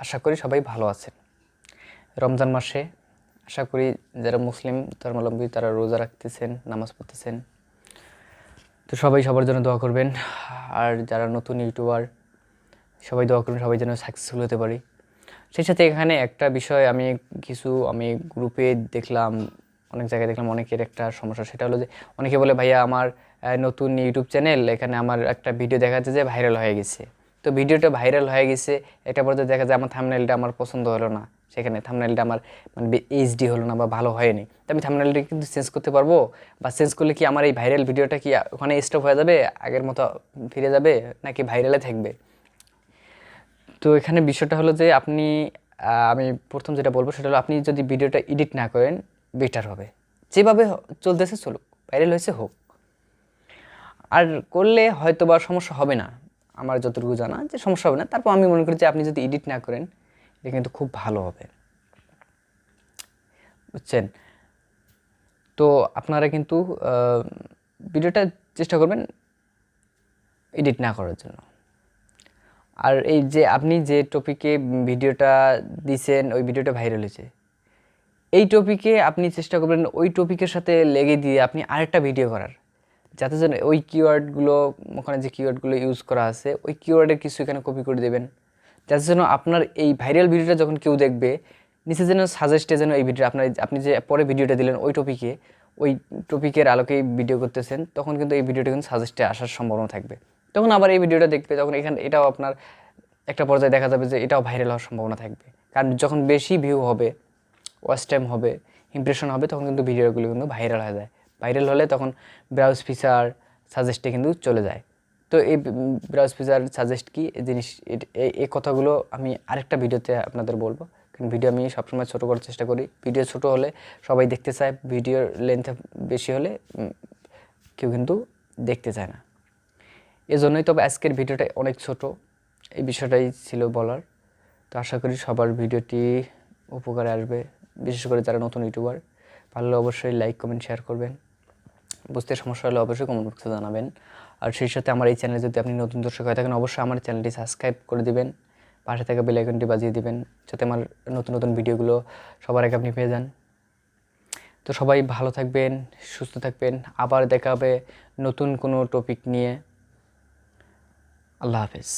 আশা করি সবাই ভালো আছেন। রমজান মাসে আশা করি যারা মুসলিম ধর্মাবলম্বী তারা রোজা রাখতেছেন, নামাজ পড়তেছেন। তো সবাই সবার জন্য দোয়া করবেন। আর যারা নতুন ইউটিউবার সবাই দোয়া করবেন, সবাই যেন সাকসেসফুল হতে পারি। সেই সাথে এখানে একটা বিষয় আমি গ্রুপে দেখলাম, অনেক জায়গায় দেখলাম অনেকের একটা সমস্যা, সেটা হলো যে অনেকে বলে ভাইয়া আমার নতুন ইউটিউব চ্যানেল, এখানে আমার একটা ভিডিও দেখা যাচ্ছে যে ভাইরাল হয়ে গেছে। তো ভিডিওটা ভাইরাল হয়ে গেছে, এটা পরে দেখা যায় আমার থাম্বনেলটা আমার পছন্দ হলো না, সেখানে থাম্বনেলটা আমার মানে এইচডি হলো না বা ভালো হয়নি। তো আমি থাম্বনেলটা কিন্তু চেঞ্জ করতে পারবো, বা চেঞ্জ করলে কি আমার এই ভাইরাল ভিডিওটা কি ওখানে স্টপ হয়ে যাবে, আগের মতো ফিরে যাবে, নাকি ভাইরালে থাকবে? তো এখানে বিষয়টা হলো যে আমি প্রথম যেটা বলবো সেটা হলো, আপনি যদি ভিডিওটা এডিট না করেন বেটার হবে। যেভাবে চলতেছে চলুক, ভাইরাল হয়েছে হোক। আর করলে হয়তো বা সমস্যা হবে না, আমার যতটুকু জানা যে সমস্যা হবে না। তারপর আমি মনে করি যে আপনি যদি এডিট না করেন এটা কিন্তু খুব ভালো হবে, বুঝছেন? তো আপনারা কিন্তু ভিডিওটা চেষ্টা করবেন এডিট না করার জন্য। আর এই যে আপনি যে টপিকে ভিডিওটা দিছেন, ওই ভিডিওটা ভাইরাল হয়েছে, এই টপিকে আপনি চেষ্টা করবেন ওই টপিকের সাথে লেগে দিয়ে আপনি আরেকটা ভিডিও করার, যাতে যেন ওই কিওয়ার্ডগুলো, ওখানে যে কিওয়ার্ডগুলো ইউজ করা আছে ওই কিওয়ার্ডের কিছু এখানে কপি করে দেবেন, যাতে যেন আপনার এই ভাইরাল ভিডিওটা যখন কেউ দেখবে নিচে যেন সাজেস্টে যেন এই ভিডিও আপনি যে পরে ভিডিওটা দিলেন ওই টপিকের আলোকেই ভিডিও করতেছেন, তখন কিন্তু এই ভিডিওটা কিন্তু সাজেস্টে আসার সম্ভাবনা থাকবে। তখন আবার এই ভিডিওটা দেখবে, তখন এটাও আপনার একটা পর্যায়ে দেখা যাবে যে এটাও ভাইরাল হওয়ার সম্ভাবনা থাকবে। কারণ যখন বেশি ভিউ হবে, ওয়াচ টাইম হবে, ইমপ্রেশন হবে, তখন কিন্তু ভিডিওগুলো কিন্তু ভাইরাল হয়ে যায়। ভাইরাল হলে তখন ব্রাউজ ফিচার সাজেস্টে কিন্তু চলে যায়। তো এই ব্রাউজ ফিচার সাজেস্ট কি এই কথাগুলো আমি আরেকটা ভিডিওতে আপনাদের বলবো। কারণ ভিডিও আমি সবসময় ছোটো করার চেষ্টা করি। ভিডিও ছোটো হলে সবাই দেখতে চায়, ভিডিওর লেন্থ বেশি হলে কেউ কিন্তু দেখতে চায় না। এজন্যই তবে আজকের ভিডিওটা অনেক ছোট, এই বিষয়টাই ছিল বলার। তো আশা করি সবার ভিডিওটি উপকারে আসবে, বিশেষ করে যারা নতুন ইউটিউবার। ভালো হলে অবশ্যই লাইক, কমেন্ট, শেয়ার করবেন। বুঝতে সমস্যা হলে অবশ্যই কমেন্ট বক্সে জানাবেন। আর সেই সাথে আমার এই চ্যানেলে যদি আপনি নতুন দর্শক হয়ে থাকেন, অবশ্যই আমার চ্যানেলটি সাবস্ক্রাইব করে দিবেন, পাশে থাকা বেল আইকনটি বাজিয়ে দিবেন, যাতে আমার নতুন নতুন ভিডিওগুলো সবার আগে আপনি পেয়ে যান। তো সবাই ভালো থাকবেন, সুস্থ থাকবেন। আবার দেখা হবে নতুন কোনো টপিক নিয়ে। আল্লাহ হাফেজ।